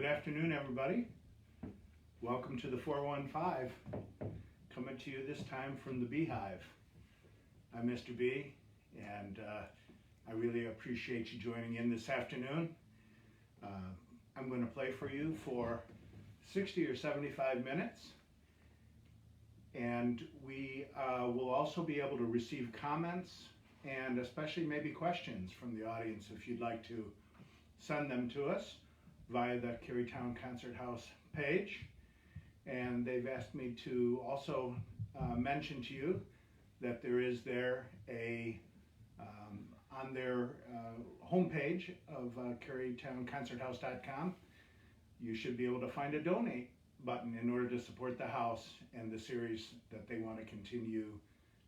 afternoon, everybody. Welcome to the 415, coming to you this time from the Beehive. I'm Mr. B, and I really appreciate you joining in this afternoon. I'm going to play for you for 60 or 75 minutes, and we will also be able to receive comments and especially maybe questions from the audience if you'd like to send them to us via the Carytown Concert House page. And they've asked me to also mention to you that there is on their homepage of CarytownConcertHouse.com, you should be able to find a donate button in order to support the house and the series that they want to continue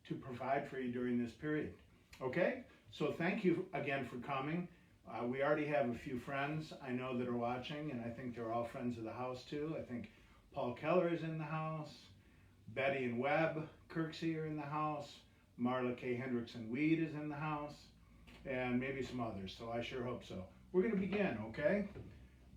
to provide for you during this period. Okay, so thank you again for coming. We already have a few friends I know that are watching, and I think they're all friends of the house too. I think Paul Keller is in the house, Betty and Webb Kirksey are in the house, Marla K. Hendrickson Weed is in the house, and maybe some others, so I sure hope so. We're going to begin, okay?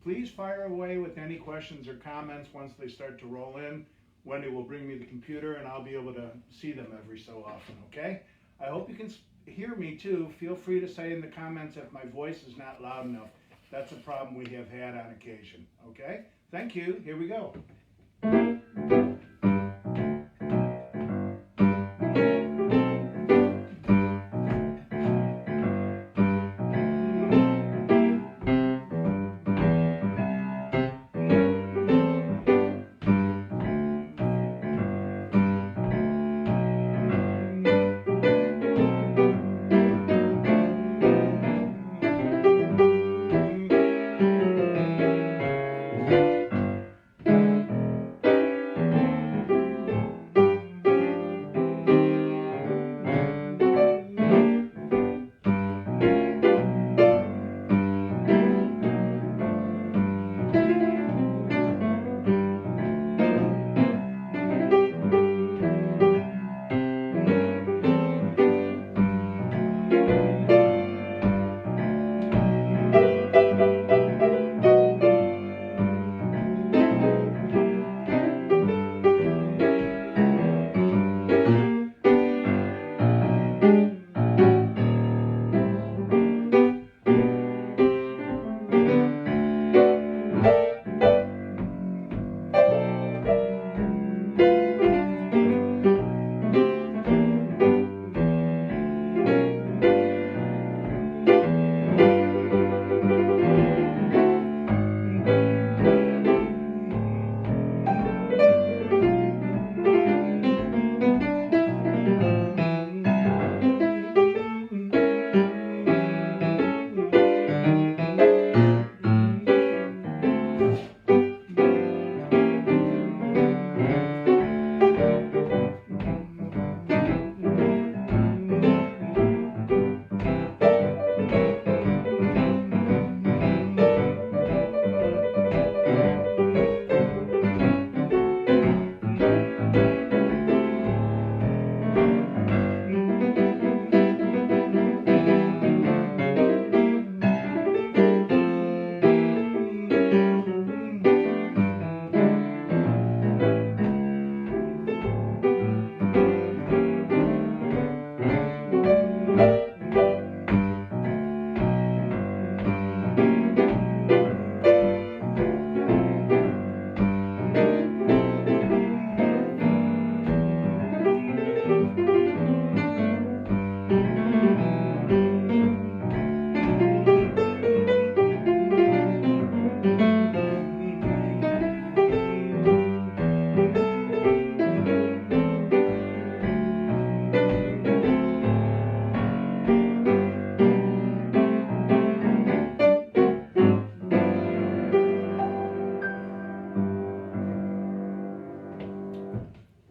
Please fire away with any questions or comments once they start to roll in. Wendy will bring me the computer and I'll be able to see them every so often, okay? I hope you can hear me too. Feel free to say in the comments if my voice is not loud enough. That's a problem we have had on occasion, okay? Thank you. Here we go.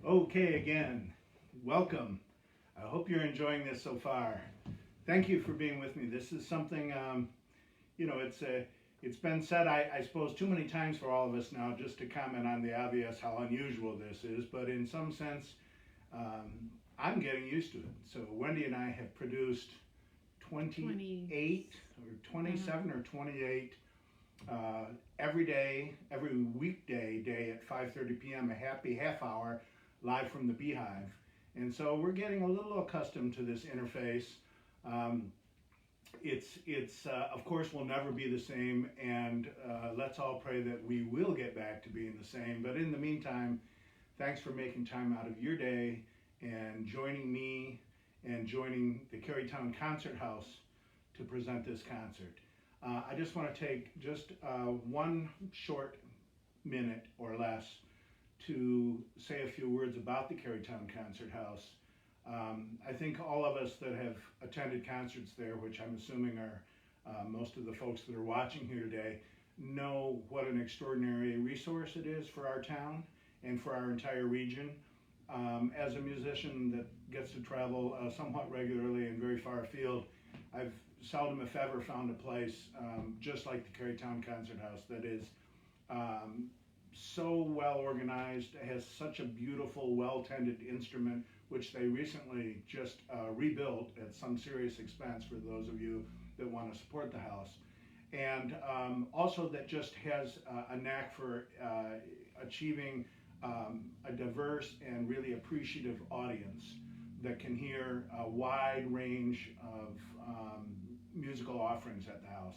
Okay, again, welcome. I hope you're enjoying this so far. Thank you for being with me. This is something, it's been said, I suppose, too many times for all of us now just to comment on the obvious how unusual this is, but in some sense, I'm getting used to it. So Wendy and I have produced 28 or 27 or 28 every weekday day at 5:30 p.m. a happy half hour live from the Beehive. And so we're getting a little accustomed to this interface. Um, it's of course will never be the same, and let's all pray that we will get back to being the same. But in the meantime, thanks for making time out of your day and joining me and joining the Carytown Concert House to present this concert. I just want to take just one short minute or less to say a few words about the Carytown Concert House. I think all of us that have attended concerts there, which I'm assuming are most of the folks that are watching here today, know what an extraordinary resource it is for our town and for our entire region. As a musician that gets to travel somewhat regularly and very far afield, I've seldom, if ever, found a place just like the Carytown Concert House that is so well organized, has such a beautiful, well-tended instrument, which they recently just rebuilt at some serious expense for those of you that want to support the house. And also that just has a knack for achieving a diverse and really appreciative audience that can hear a wide range of musical offerings at the house.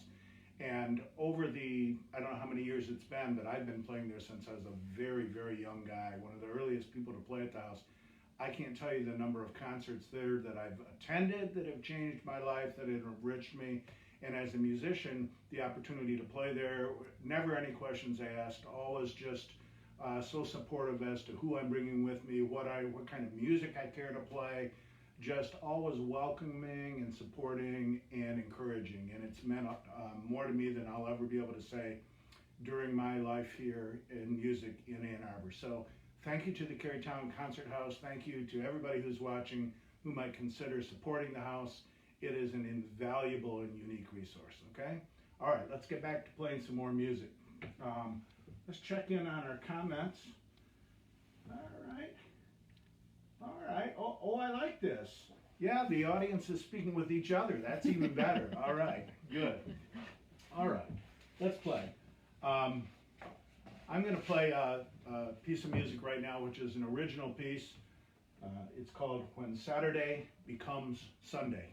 And over the, I don't know how many years it's been, but I've been playing there since I was a very, very young guy, one of the earliest people to play at the house. I can't tell you the number of concerts there that I've attended that have changed my life, that have enriched me. And as a musician, the opportunity to play there, never any questions asked, always just so supportive as to who I'm bringing with me, what kind of music I care to play, just always welcoming and supporting and encouraging. And it's meant more to me than I'll ever be able to say during my life here in music in Ann Arbor. So thank you to the Carytown Concert House. Thank you to everybody who's watching who might consider supporting the house. It is an invaluable and unique resource, okay? All right, let's get back to playing some more music. Let's check in on our comments. All right. Oh, I like this. Yeah, the audience is speaking with each other. That's even better. All right, good. All right, let's play. I'm going to play a piece of music right now, which is an original piece. It's called When Saturday Becomes Sunday.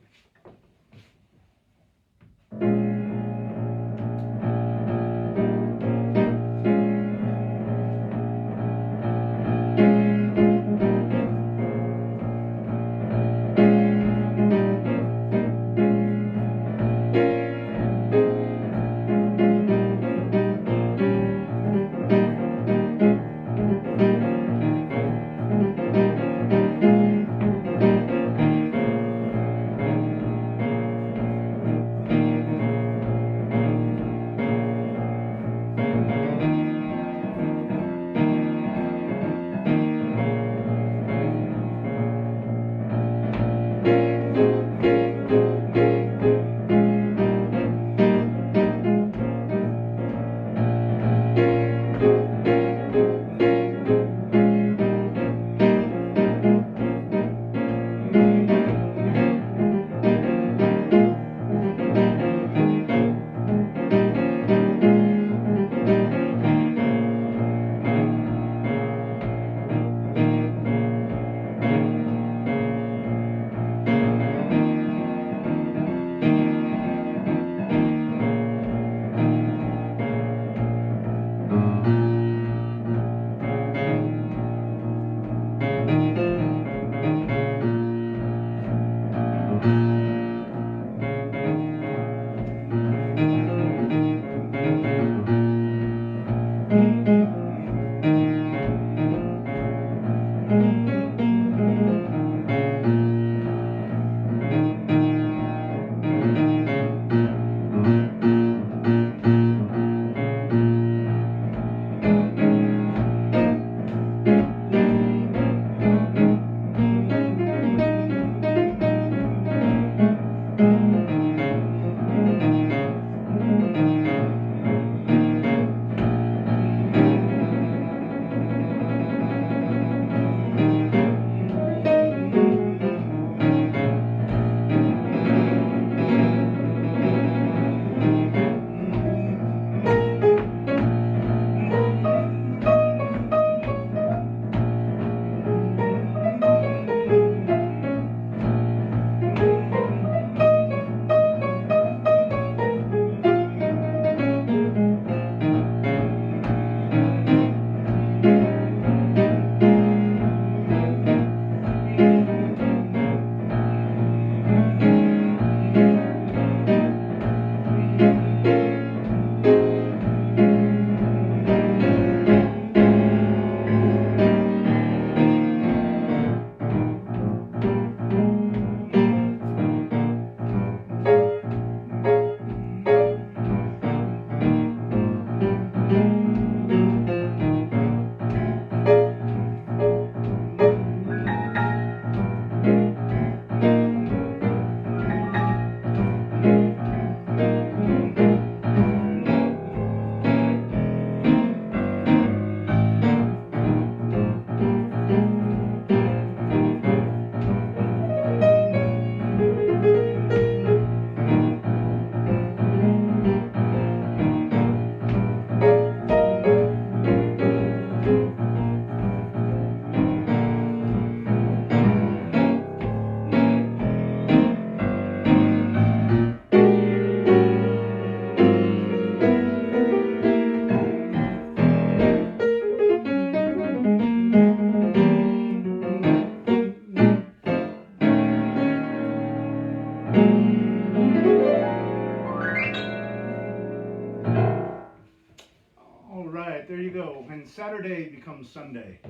Saturday becomes Sunday.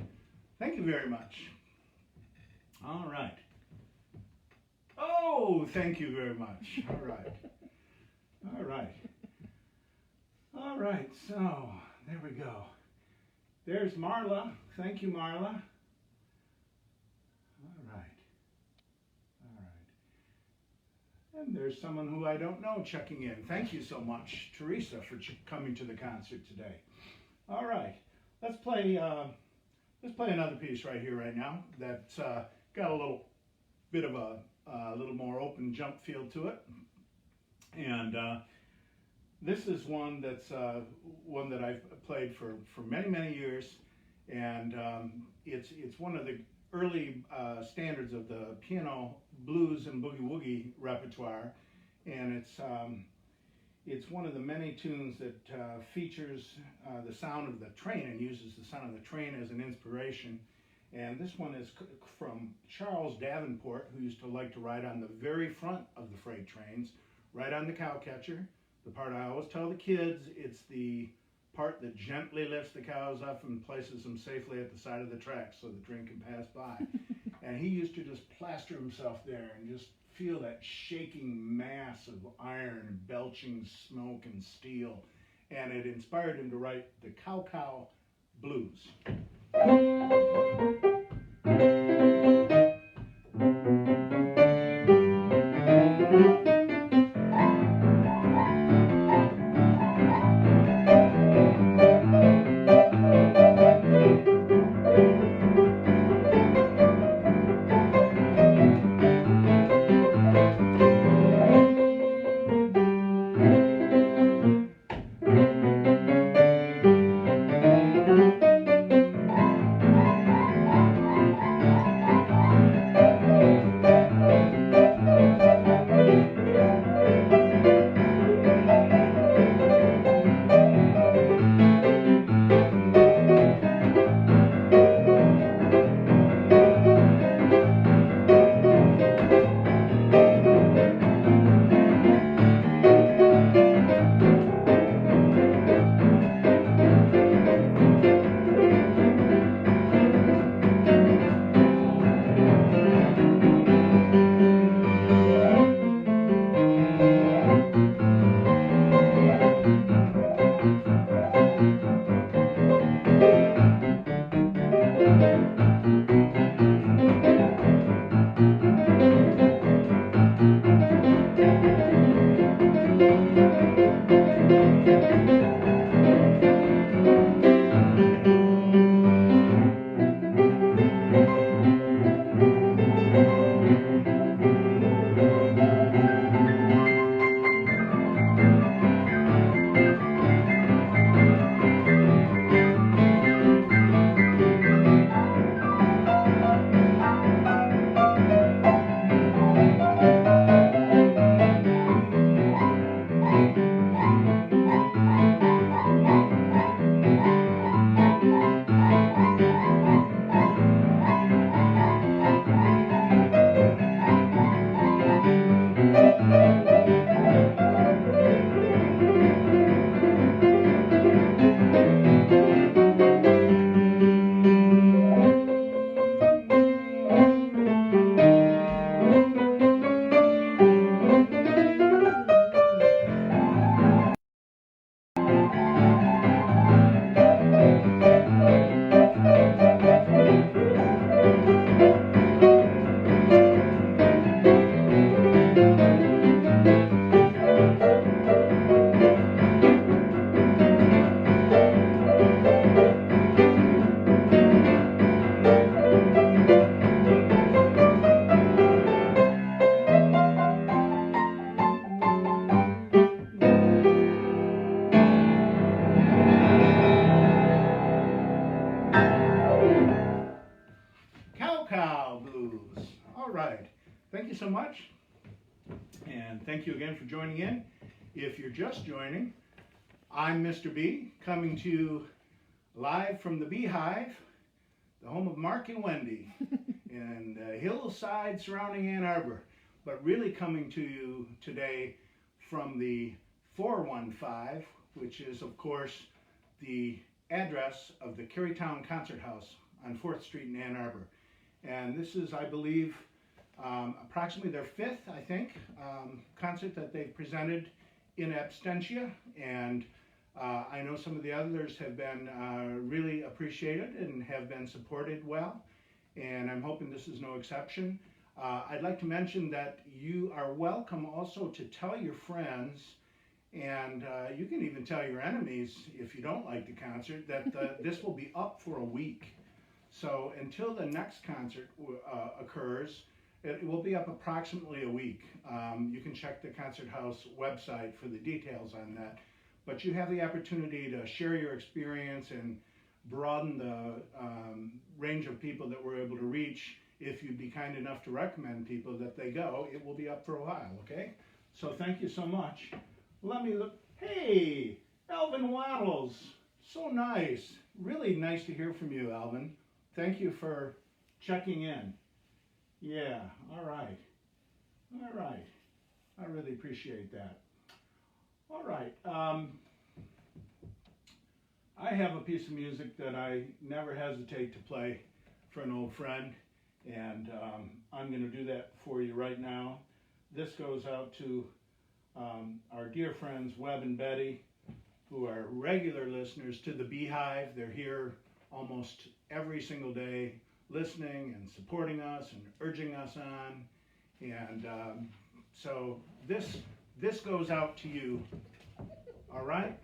Thank you very much. All right. Oh, thank you very much. All right. All right. All right, so there we go. There's Marla. Thank you, Marla. All right. All right. And there's someone who I don't know checking in. Thank you so much, Teresa, for coming to the concert today. All right. Let's play another piece right here, right now. That's got a little bit of a little more open jump feel to it, and this is one that's one that I've played for many years, and it's one of the early standards of the piano, blues, and boogie woogie repertoire, and it's one of the many tunes that features the sound of the train and uses the sound of the train as an inspiration. And this one is from Charles Davenport, who used to like to ride on the very front of the freight trains, right on the cowcatcher. The part I always tell the kids, it's the part that gently lifts the cows up and places them safely at the side of the track so the train can pass by. And he used to just plaster himself there and just feel that shaking mass of iron and belching smoke and steel. And it inspired him to write the Cow Blues. Thank you so much, and thank you again for joining in. If you're just joining, I'm Mr. B, coming to you live from the Beehive, the home of Mark and Wendy, and the hillside surrounding Ann Arbor, but really coming to you today from the 415, which is, of course, the address of the Carytown Concert House on 4th Street in Ann Arbor. And this is, I believe, approximately their 5th, I think, concert that they've presented in absentia. And I know some of the others have been really appreciated and have been supported well. And I'm hoping this is no exception. I'd like to mention that you are welcome also to tell your friends, and you can even tell your enemies if you don't like the concert, that this will be up for a week. So until the next concert occurs, it will be up approximately a week. You can check the Concert House website for the details on that. But you have the opportunity to share your experience and broaden the range of people that we're able to reach. If you'd be kind enough to recommend people that they go, it will be up for a while, okay? So thank you so much. Let me look. Hey, Alvin Waddles. So nice. Really nice to hear from you, Alvin. Thank you for checking in. Yeah, all right. All right. I really appreciate that. All right. I have a piece of music that I never hesitate to play for an old friend, and I'm going to do that for you right now. This goes out to our dear friends Webb and Betty, who are regular listeners to the Beehive. They're here almost every single day, listening and supporting us and urging us on. And so this goes out to you. All right?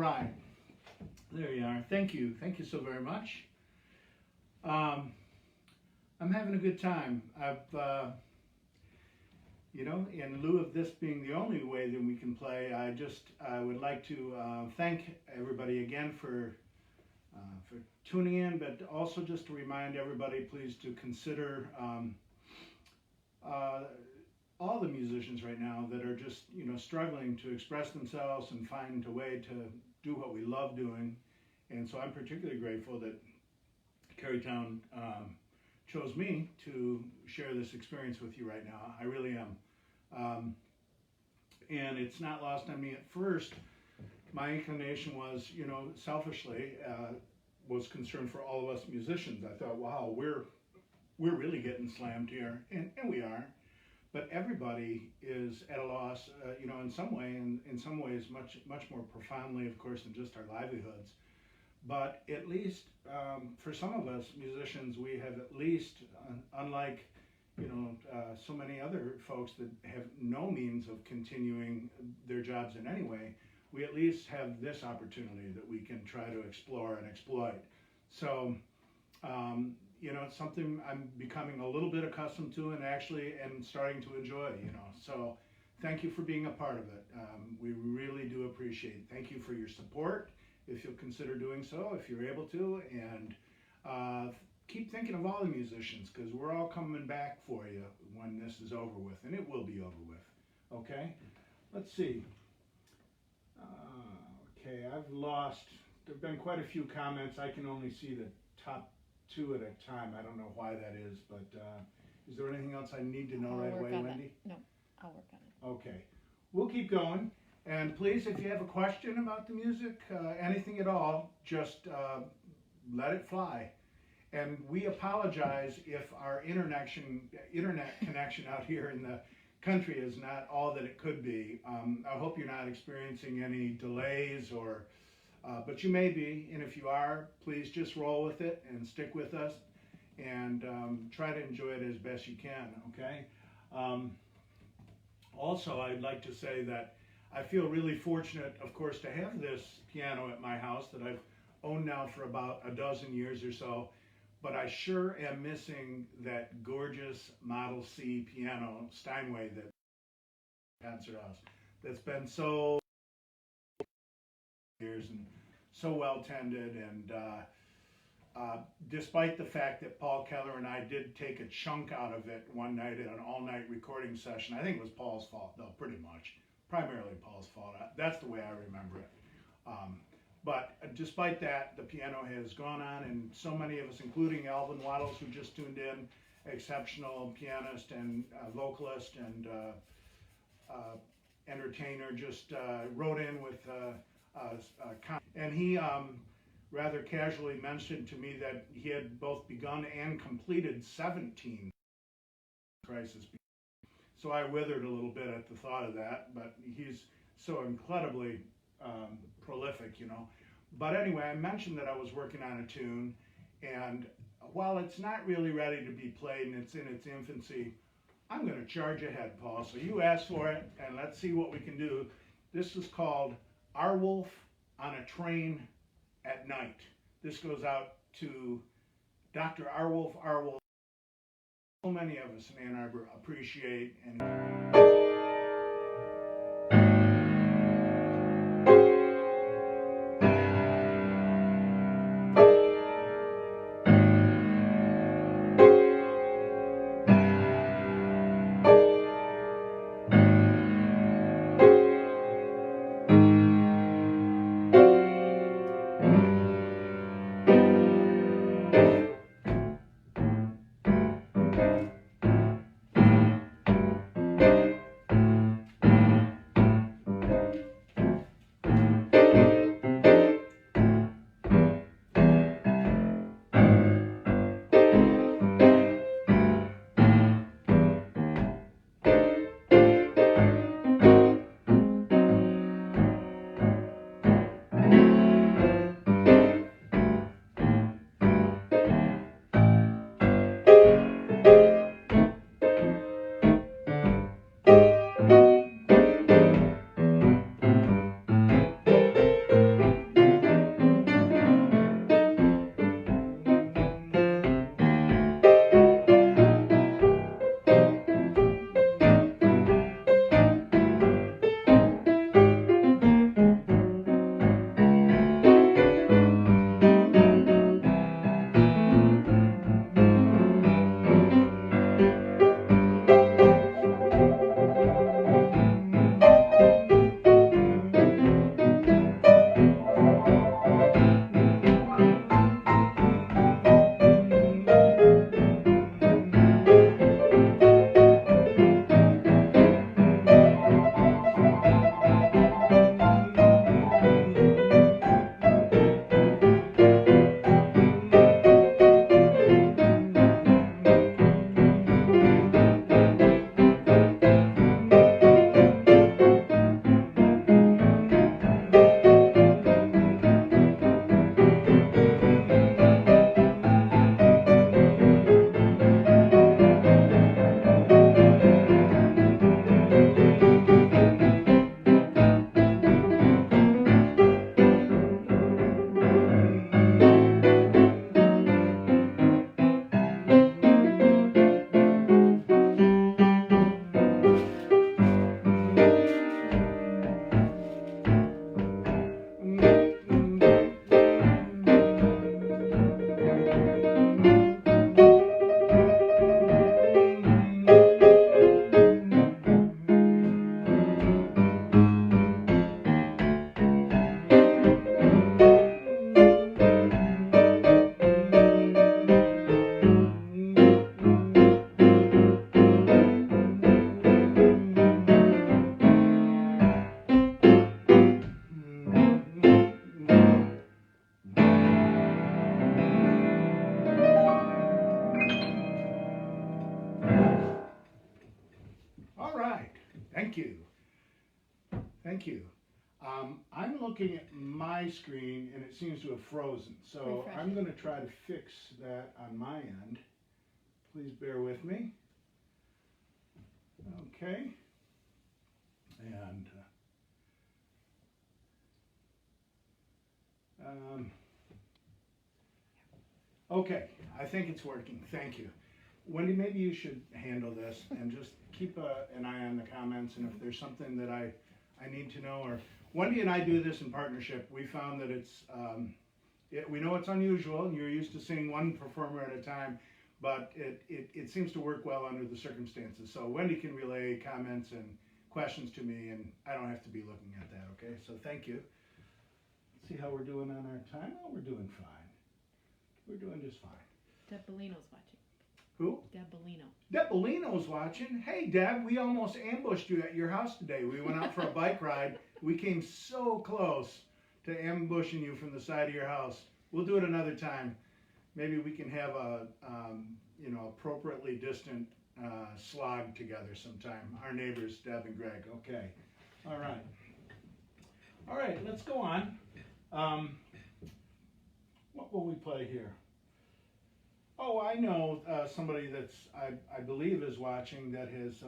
right. There you are. Thank you. Thank you so very much. I'm having a good time. In lieu of this being the only way that we can play, I would like to thank everybody again for tuning in, but also just to remind everybody, please, to consider all the musicians right now that are just struggling to express themselves and find a way to do what we love doing. And so I'm particularly grateful that Carytown chose me to share this experience with you right now. I really am. And it's not lost on me at first. My inclination was, selfishly, was concerned for all of us musicians. I thought, wow, we're really getting slammed here, and we are. But everybody is at a loss, in some way, and in some ways much more profoundly, of course, than just our livelihoods. But at least for some of us musicians, we have at least, unlike so many other folks that have no means of continuing their jobs in any way, we at least have this opportunity that we can try to explore and exploit. So, it's something I'm becoming a little bit accustomed to and actually am starting to enjoy, So thank you for being a part of it. We really do appreciate it. Thank you for your support, if you'll consider doing so, if you're able to, and keep thinking of all the musicians, because we're all coming back for you when this is over with, and it will be over with. Okay? Let's see. Okay, I've lost, there have been quite a few comments. I can only see the top 2 at a time. I don't know why that is, but is there anything else I need to know right away, Wendy? No, I'll work on it. Okay. We'll keep going. And please, if you have a question about the music, anything at all, just let it fly. And we apologize if our internet connection out here in the country is not all that it could be. I hope you're not experiencing any delays, but you may be. And if you are, please just roll with it and stick with us, and try to enjoy it as best you can. Okay. Also, I'd like to say that I feel really fortunate, of course, to have this piano at my house that I've owned now for about a dozen years or so, but I sure am missing that gorgeous Model C piano, Steinway, that concert house, that's been so years and so well tended. And despite the fact that Paul Keller and I did take a chunk out of it one night in an all-night recording session, I think it was Paul's fault, though, pretty much. Primarily Paul's fault. That's the way I remember it. But despite that, the piano has gone on, and so many of us, including Alvin Waddles, who just tuned in, exceptional pianist and vocalist and entertainer, just wrote in with and he rather casually mentioned to me that he had both begun and completed 17 crisis. So I withered a little bit at the thought of that, but he's so incredibly prolific, But anyway, I mentioned that I was working on a tune, and while it's not really ready to be played and it's in its infancy, I'm going to charge ahead, Paul. So you asked for it, and let's see what we can do. This is called Our Wolf on a Train at Night. This goes out to Dr. Arwolf. So many of us in Ann Arbor appreciate and I'm looking at my screen and it seems to have frozen. So Refresh I'm it. going to try to fix that on my end. Please bear with me. Okay. And okay, I think it's working. Thank you. Wendy, maybe you should handle this and just keep an eye on the comments, and if there's something that I need to know, or Wendy and I do this in partnership. We found that we know it's unusual, and you're used to seeing one performer at a time, but it seems to work well under the circumstances. So Wendy can relay comments and questions to me, and I don't have to be looking at that, okay? So thank you. Let's see how we're doing on our time. Oh, we're doing fine. We're doing just fine. Deb Bellino's watching. Who? Deb Bellino. Deb Bellino's watching. Hey, Deb, we almost ambushed you at your house today. We went out for a bike ride. We came so close to ambushing you from the side of your house. We'll do it another time. Maybe we can have a, appropriately distant slog together sometime. Our neighbors, Deb and Greg. Okay. All right. All right, let's go on. What will we play here? Oh, I know somebody that's, I believe is watching that has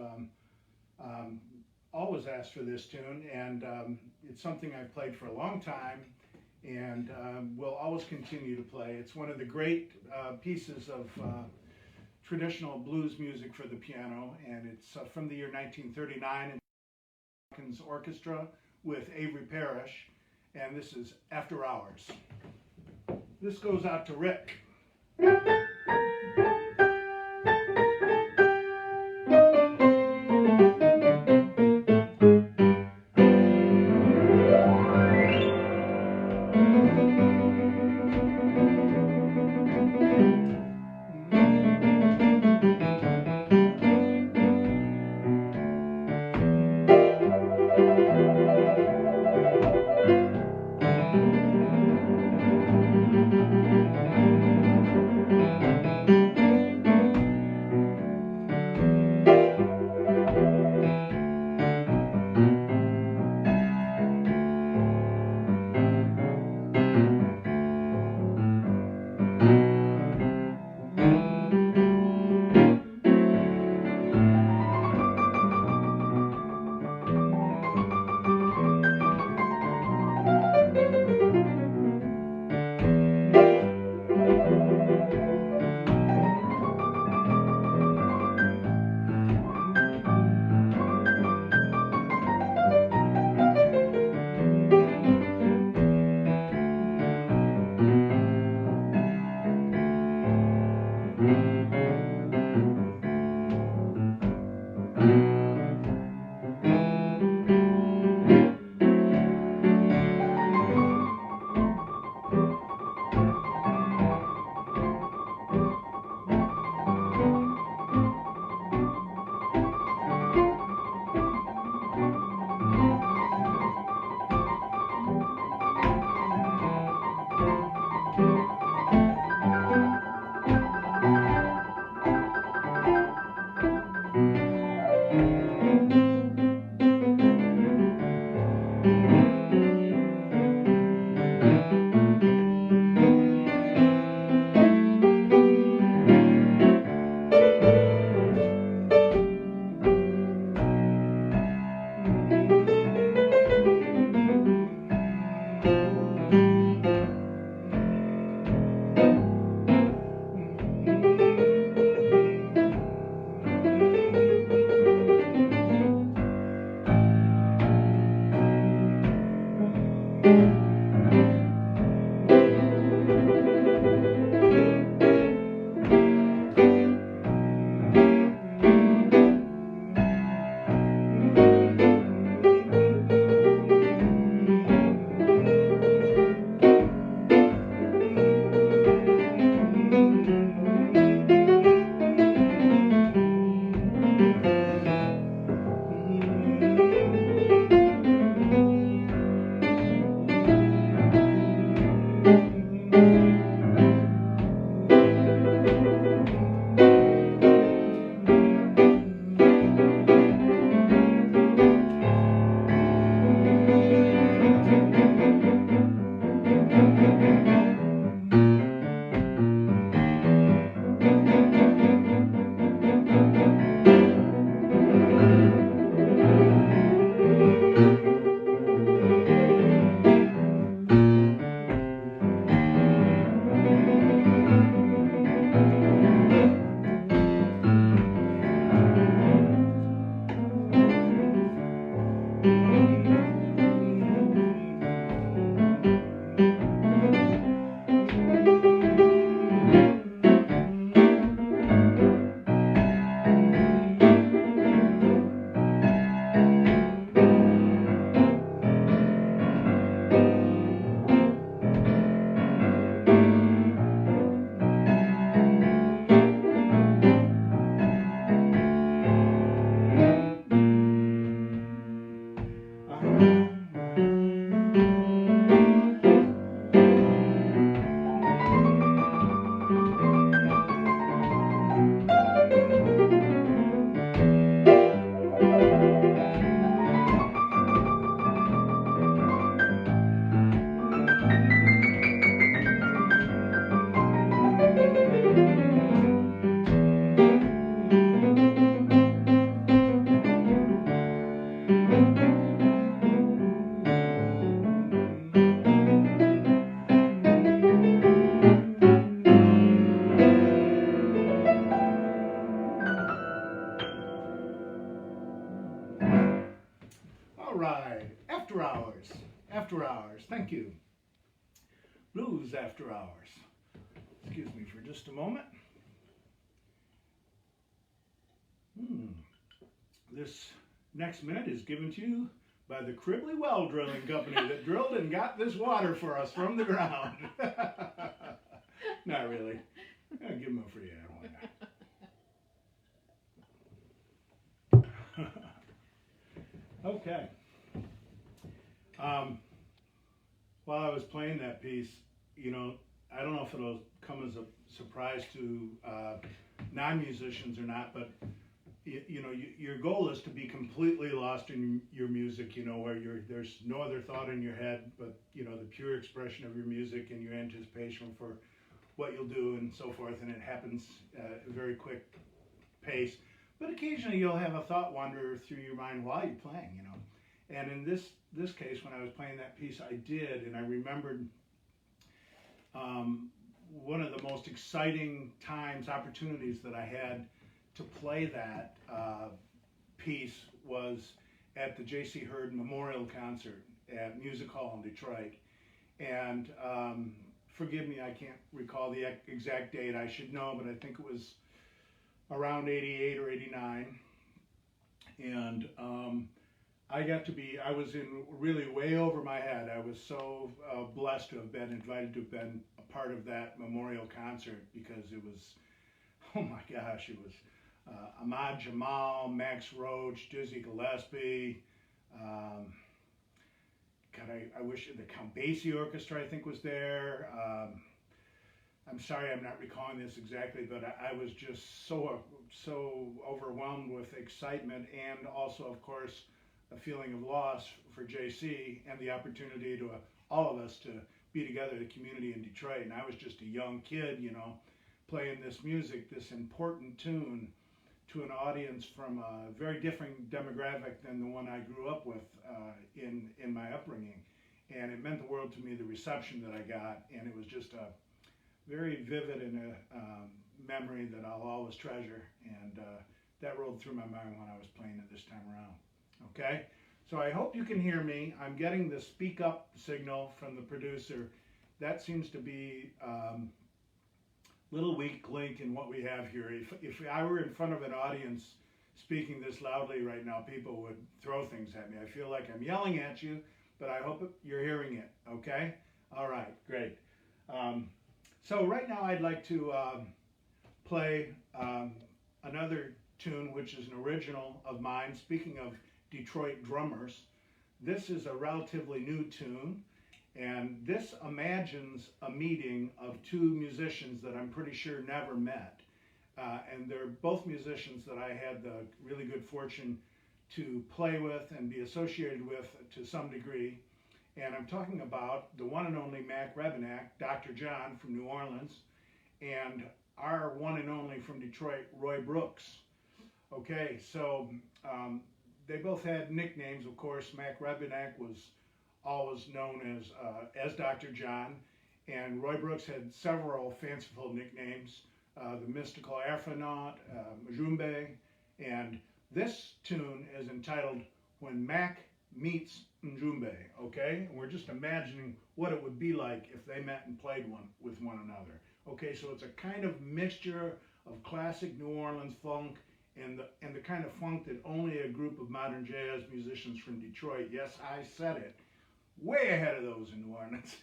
always asked for this tune, and it's something I've played for a long time and will always continue to play. It's one of the great pieces of traditional blues music for the piano, and it's from the year 1939 in Orchestra with Avery Parrish, and this is After Hours. This goes out to Rick. Hours. Thank you. Blues After Hours. Excuse me for just a moment. This next minute is given to you by the Cribley Well Drilling Company that drilled and got this water for us from the ground. Not really. I'll give them a free ad. Why not? Okay. While I was playing that piece, you know, I don't know if it'll come as a surprise to non-musicians or not, but your goal is to be completely lost in your music, you know, where there's no other thought in your head but, you know, the pure expression of your music and your anticipation for what you'll do and so forth, and it happens at a very quick pace. But occasionally you'll have a thought wander through your mind while you're playing, you know. And in this case, when I was playing that piece, I did, and I remembered one of the most exciting opportunities that I had to play that piece was at the J.C. Hurd Memorial Concert at Music Hall in Detroit. And forgive me, I can't recall the exact date. I should know, but I think it was around 88 or 89. And I was in really way over my head. I was so blessed to have been invited to have been a part of that memorial concert, because it was, oh my gosh, it was Ahmad Jamal, Max Roach, Dizzy Gillespie. I wish the Count Basie Orchestra, I think, was there. I'm sorry, I'm not recalling this exactly, but I was just so overwhelmed with excitement, and also, of course, a feeling of loss for JC and the opportunity to all of us to be together, the community in Detroit. And I was just a young kid, you know, playing this music, this important tune, to an audience from a very different demographic than the one I grew up with in my upbringing. And it meant the world to me, the reception that I got, and it was just a very vivid and a memory that I'll always treasure. And that rolled through my mind when I was playing it this time around. Okay, so I hope you can hear me. I'm getting the speak up signal from the producer. That seems to be little weak link in what we have here. If I were in front of an audience speaking this loudly right now, people would throw things at me. I feel like I'm yelling at you, but I hope you're hearing it, okay? All right, great. So right now I'd like to play another tune, which is an original of mine. Speaking of Detroit drummers, this is a relatively new tune, and this imagines a meeting of two musicians that I'm pretty sure never met. And they're both musicians that I had the really good fortune to play with and be associated with to some degree. And I'm talking about the one and only Mac Rebennack, Dr. John from New Orleans, and our one and only from Detroit, Roy Brooks. Okay, so they both had nicknames, of course. Mac Rebennack was always known as Dr. John, and Roy Brooks had several fanciful nicknames, the Mystical Afronaut, Numbe, and this tune is entitled When Mac Meets Numbe, okay? And we're just imagining what it would be like if they met and played with one another. Okay, so it's a kind of mixture of classic New Orleans funk and the kind of funk that only a group of modern jazz musicians from Detroit, yes, I said it, way ahead of those in New Orleans,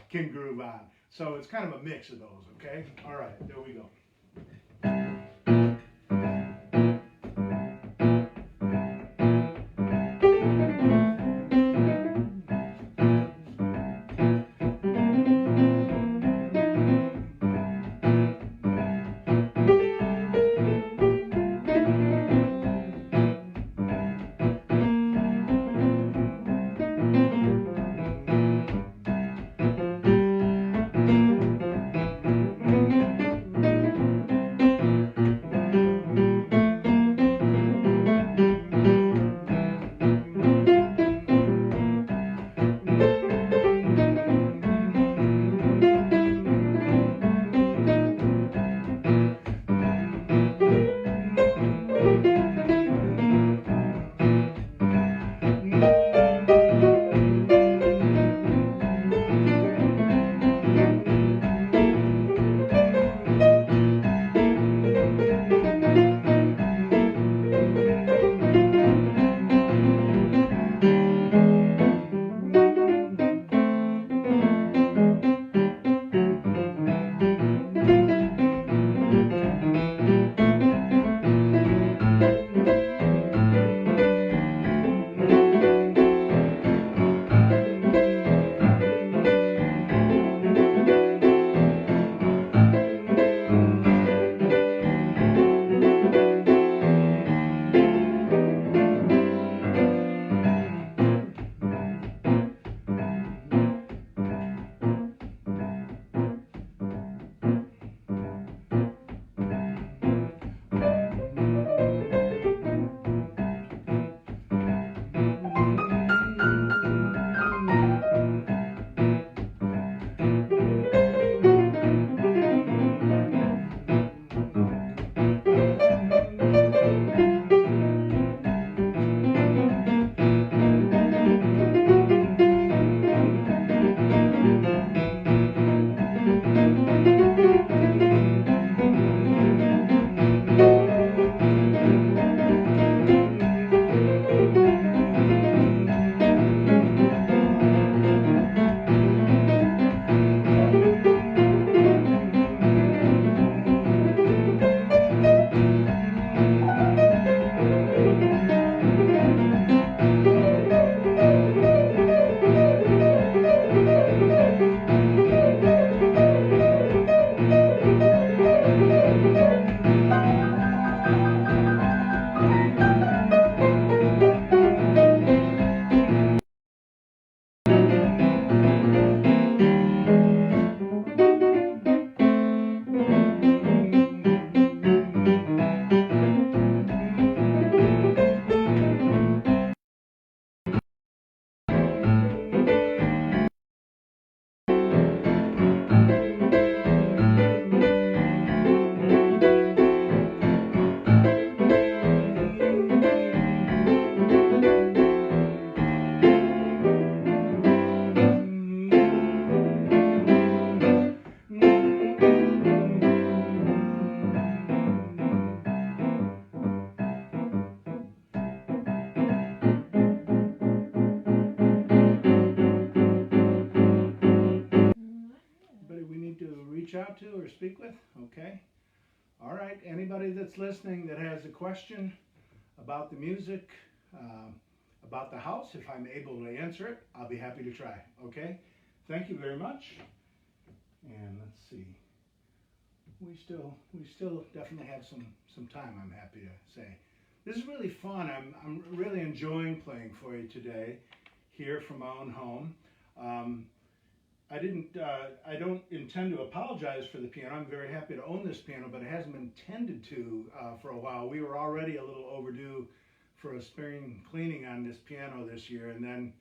can groove on. So it's kind of a mix of those, okay? All right, there we go. reach out to or speak with? Okay. All right. Anybody that's listening that has a question about the music, about the house, if I'm able to answer it, I'll be happy to try. Okay. Thank you very much. And let's see. We still definitely have some time, I'm happy to say. This is really fun. I'm really enjoying playing for you today here from my own home. I don't intend to apologize for the piano. I'm very happy to own this piano, but it hasn't been tended to for a while. We were already a little overdue for a spring cleaning on this piano this year, and then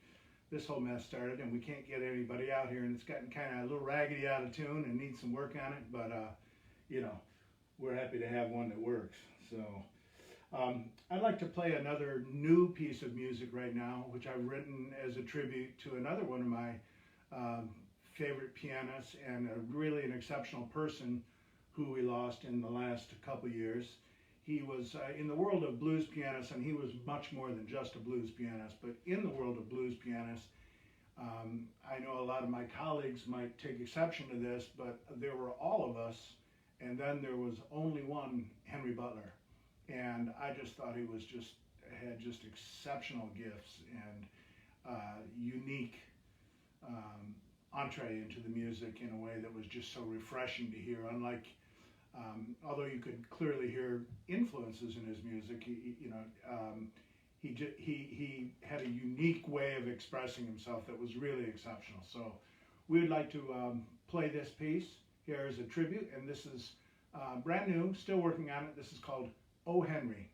this whole mess started, and we can't get anybody out here, and it's gotten kind of a little raggedy out of tune and needs some work on it, but you know, we're happy to have one that works. So I'd like to play another new piece of music right now, which I've written as a tribute to another one of my favorite pianists and really an exceptional person who we lost in the last couple years. He was in the world of blues pianists, and he was much more than just a blues pianist, but in the world of blues pianists, I know a lot of my colleagues might take exception to this, but there were all of us, and then there was only one, Henry Butler. And I just thought he was had exceptional gifts and unique entree into the music in a way that was just so refreshing to hear. Unlike, although you could clearly hear influences in his music, he had a unique way of expressing himself that was really exceptional. So we would like to play this piece here as a tribute, and this is brand new, still working on it. This is called Oh Henry.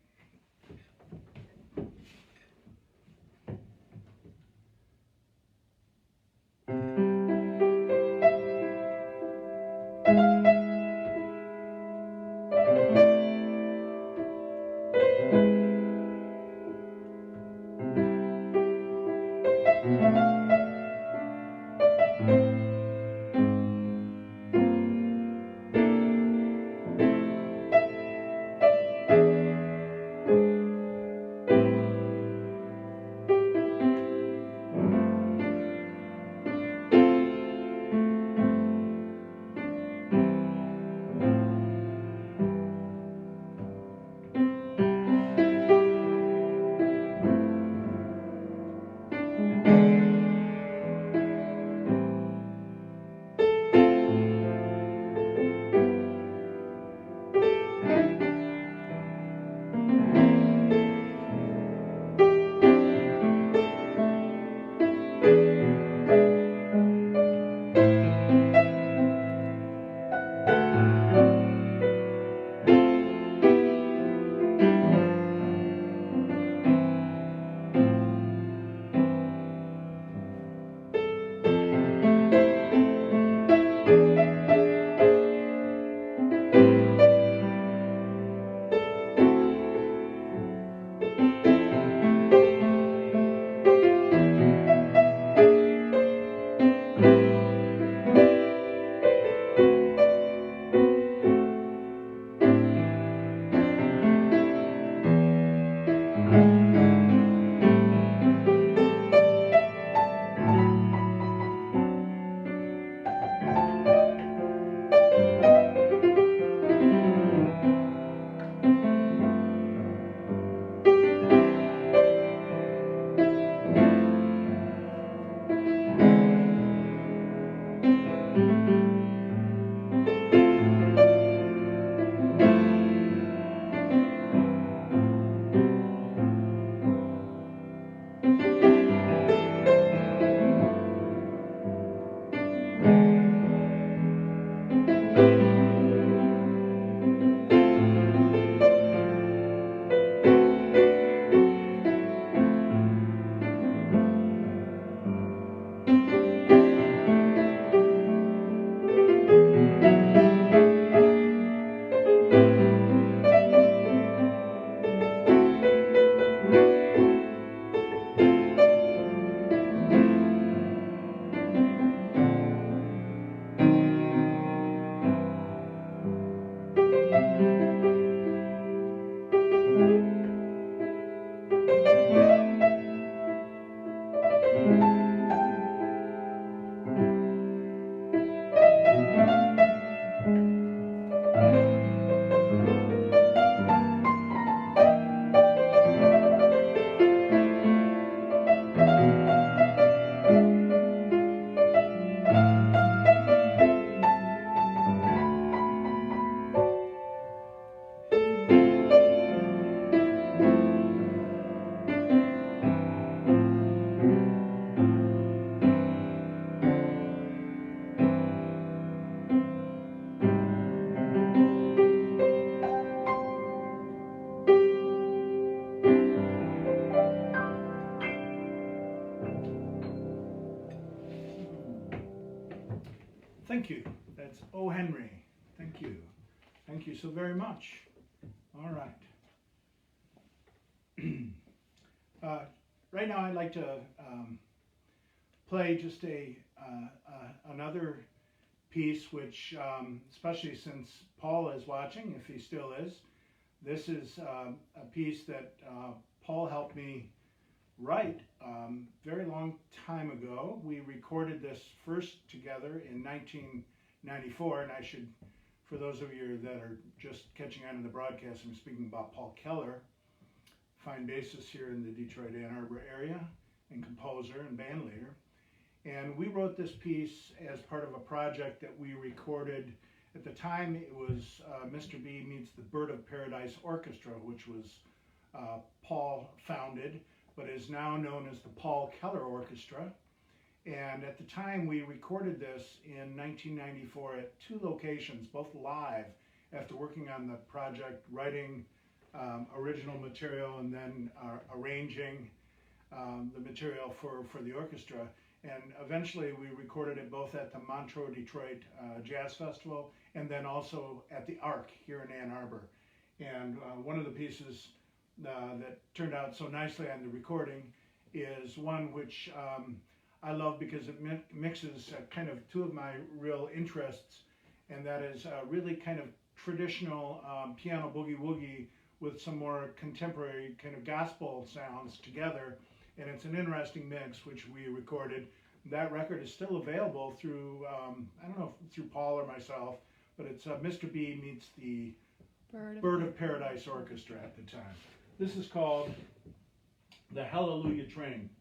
Thank you. That's O. Henry. Thank you. Thank you so very much. All right. Right now I'd like to play just another piece, which, especially since Paul is watching, if he still is, this is a piece that Paul helped me write very long time ago. We recorded this first together in 1994, and I should, for those of you that are just catching on to the broadcast, I'm speaking about Paul Keller, fine bassist here in the Detroit Ann Arbor area, and composer and band leader. And we wrote this piece as part of a project that we recorded. At the time, it was Mr. B Meets the Bird of Paradise Orchestra, which was Paul founded, but is now known as the Paul Keller Orchestra. And at the time, we recorded this in 1994 at 2 locations, both live, after working on the project, writing original material and then arranging the material for the orchestra. And eventually we recorded it both at the Montreux, Detroit Jazz Festival and then also at the Arc here in Ann Arbor. And one of the pieces that turned out so nicely on the recording is one which I love because it mixes kind of 2 of my real interests, and that is really kind of traditional piano boogie woogie with some more contemporary kind of gospel sounds together. And it's an interesting mix which we recorded. That record is still available through, I don't know if through Paul or myself, but it's Mr. B Meets the Bird of Paradise Orchestra at the time. This is called the Hallelujah Train.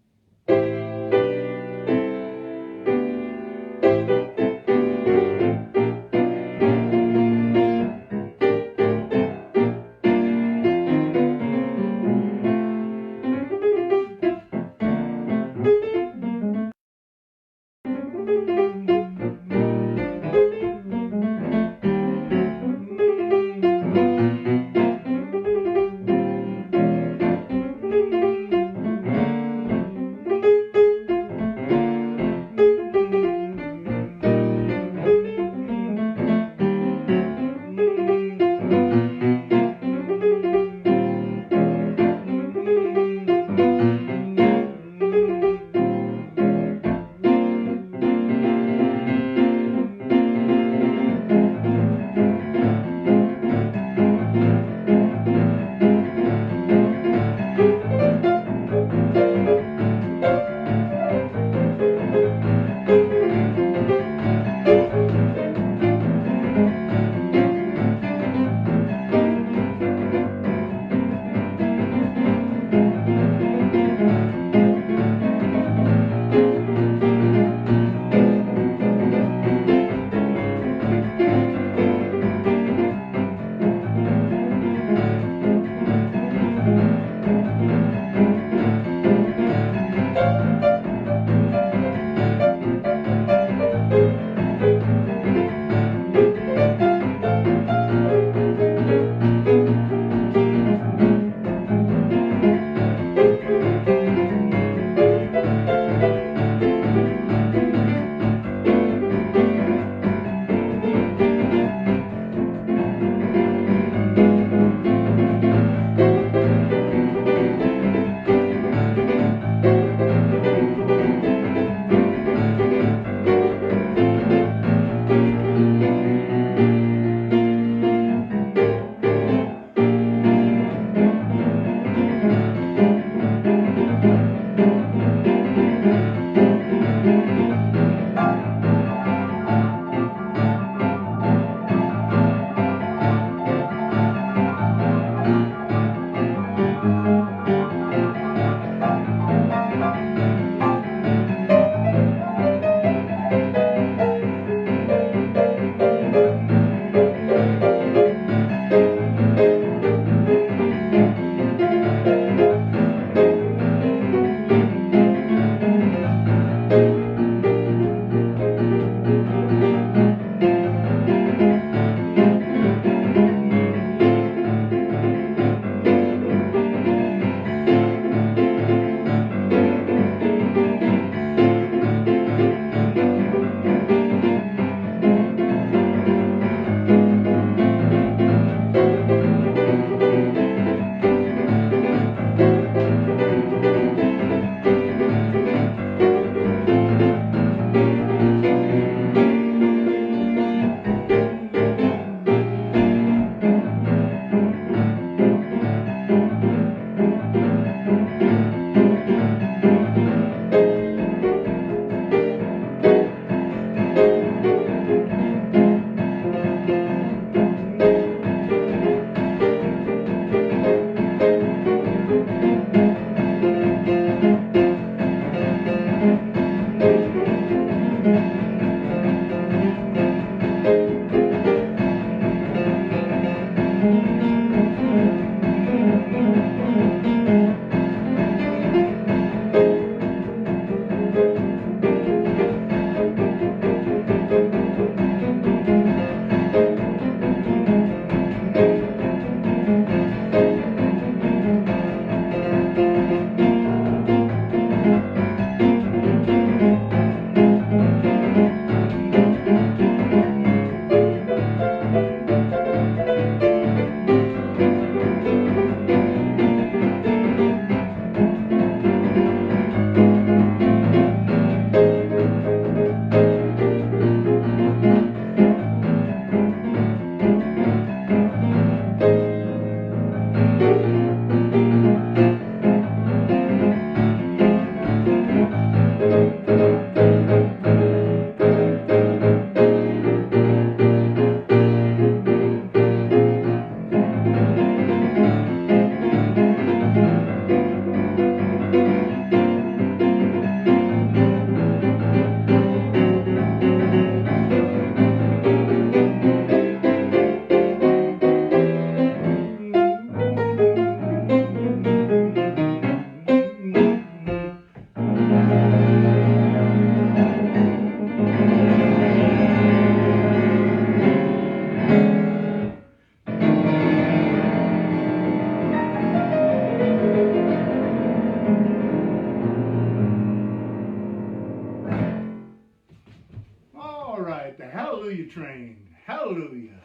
Hallelujah train. Hallelujah.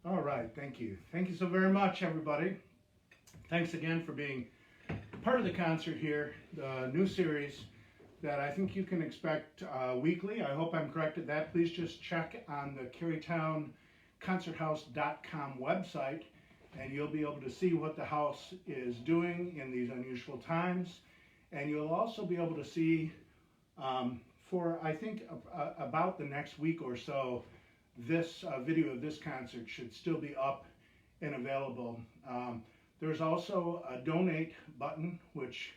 All right, thank you. Thank you so very much, everybody. Thanks again for being part of the concert here, the new series that I think you can expect weekly. I hope I'm correct at that. Please just check on the CarrytownConcertHouse.com website, and you'll be able to see what the house is doing in these unusual times. And you'll also be able to see, for I think about the next week or so, this video of this concert should still be up and available. There's also a donate button, which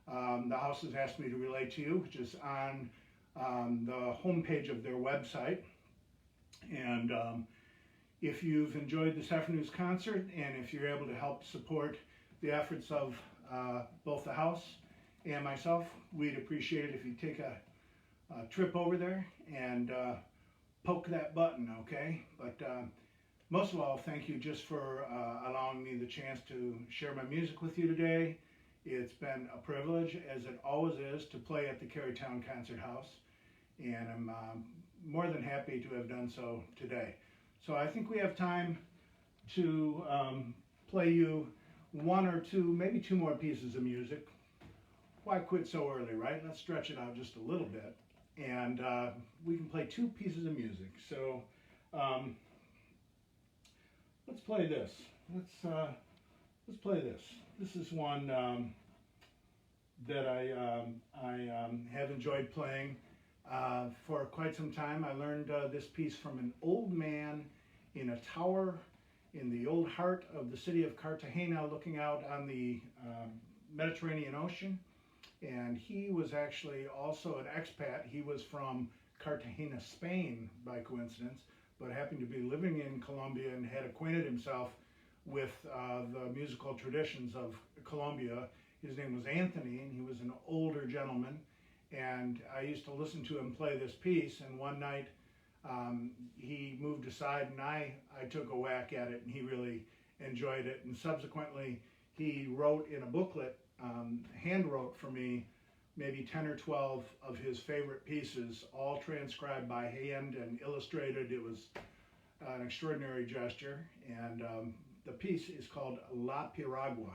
the house has asked me to relay to you, which is on the homepage of their website. And if you've enjoyed this afternoon's concert, and if you're able to help support the efforts of both the house and myself, we'd appreciate it if you take a trip over there and poke that button, okay? But most of all, thank you just for allowing me the chance to share my music with you today. It's been a privilege, as it always is, to play at the Carytown Concert House, and I'm more than happy to have done so today. So I think we have time to play you one or two, maybe two more pieces of music. Why quit so early, right? Let's stretch it out just a little bit, and we can play two pieces of music. So let's play this. Let's play this. This is one that I have enjoyed playing for quite some time. I learned this piece from an old man in a tower in the old heart of the city of Cartagena, looking out on the Mediterranean Ocean. And he was actually also an expat. He was from Cartagena, Spain, by coincidence, but happened to be living in Colombia and had acquainted himself with the musical traditions of Colombia. His name was Anthony, and he was an older gentleman. And I used to listen to him play this piece, and one night he moved aside, and I took a whack at it, and he really enjoyed it. And subsequently, he wrote in a booklet, hand wrote for me, maybe 10 or 12 of his favorite pieces, all transcribed by hand and illustrated. It was an extraordinary gesture, and the piece is called La Piragua.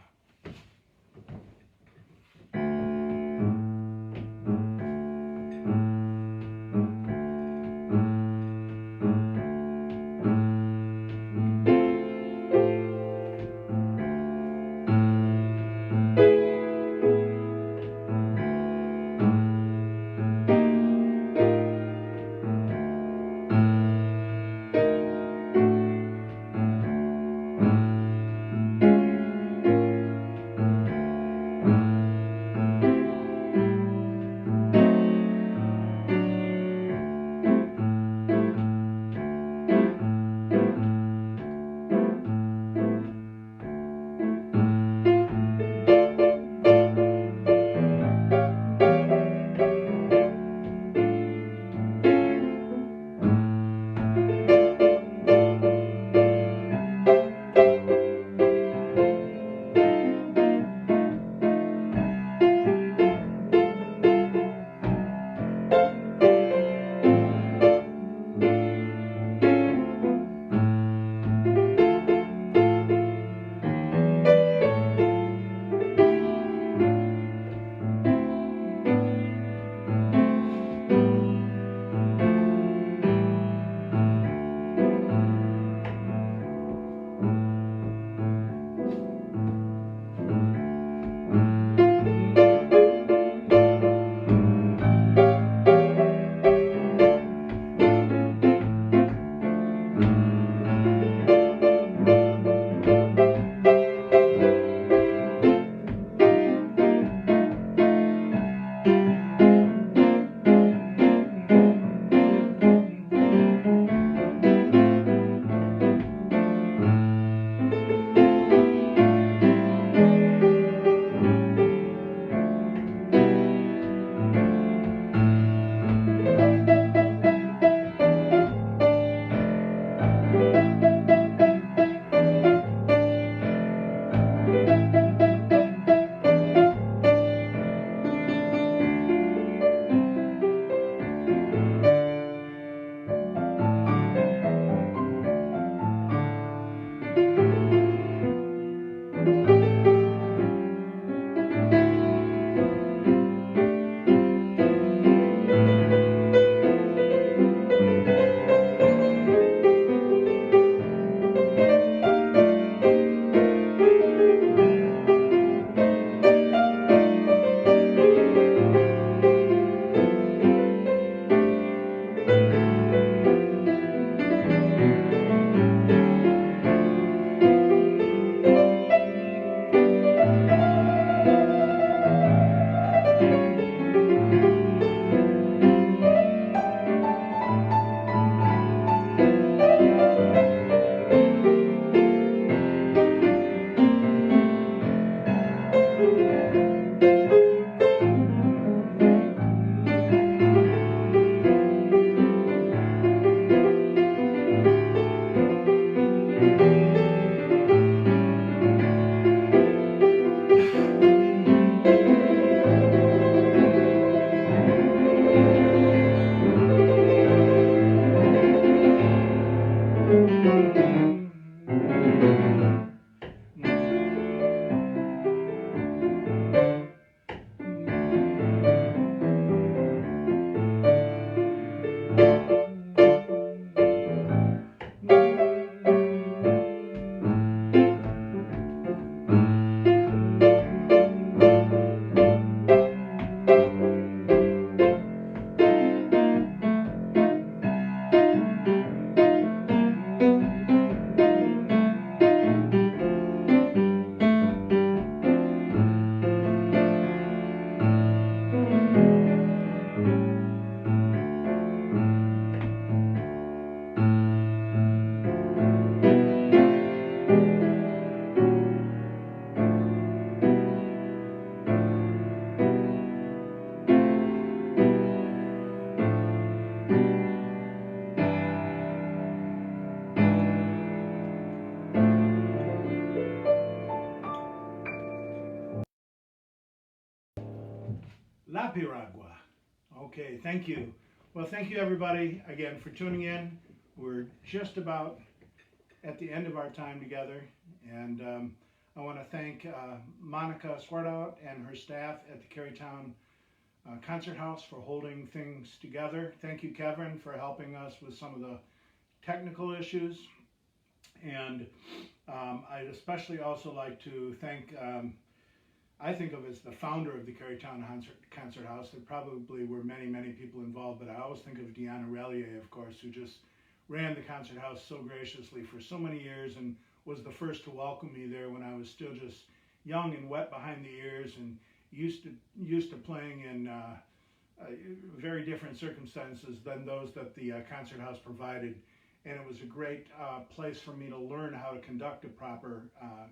Piragua. Okay, thank you. Well, thank you everybody again for tuning in. We're just about at the end of our time together, and I want to thank Monica Swartout and her staff at the Carytown Concert House for holding things together. Thank you, Kevin, for helping us with some of the technical issues. And I'd especially also like to thank, I think of as the founder of the Carytown Concert House. There probably were many, many people involved, but I always think of Deanna Relier, of course, who just ran the concert house so graciously for so many years and was the first to welcome me there when I was still just young and wet behind the ears and used to playing in very different circumstances than those that the concert house provided. And it was a great place for me to learn how to conduct a proper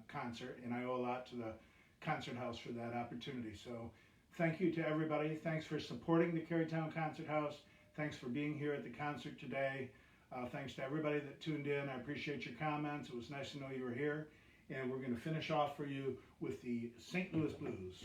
concert, and I owe a lot to the concert house for that opportunity. So thank you to everybody. Thanks for supporting the Carytown Concert House. Thanks for being here at the concert today. Thanks to everybody that tuned in. I appreciate your comments. It was nice to know you were here. And we're going to finish off for you with the St. Louis Blues.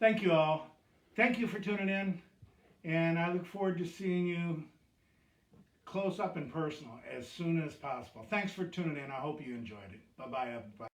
Thank you all. Thank you for tuning in, and I look forward to seeing you close up and personal as soon as possible. Thanks for tuning in. I hope you enjoyed it. Bye-bye, everybody.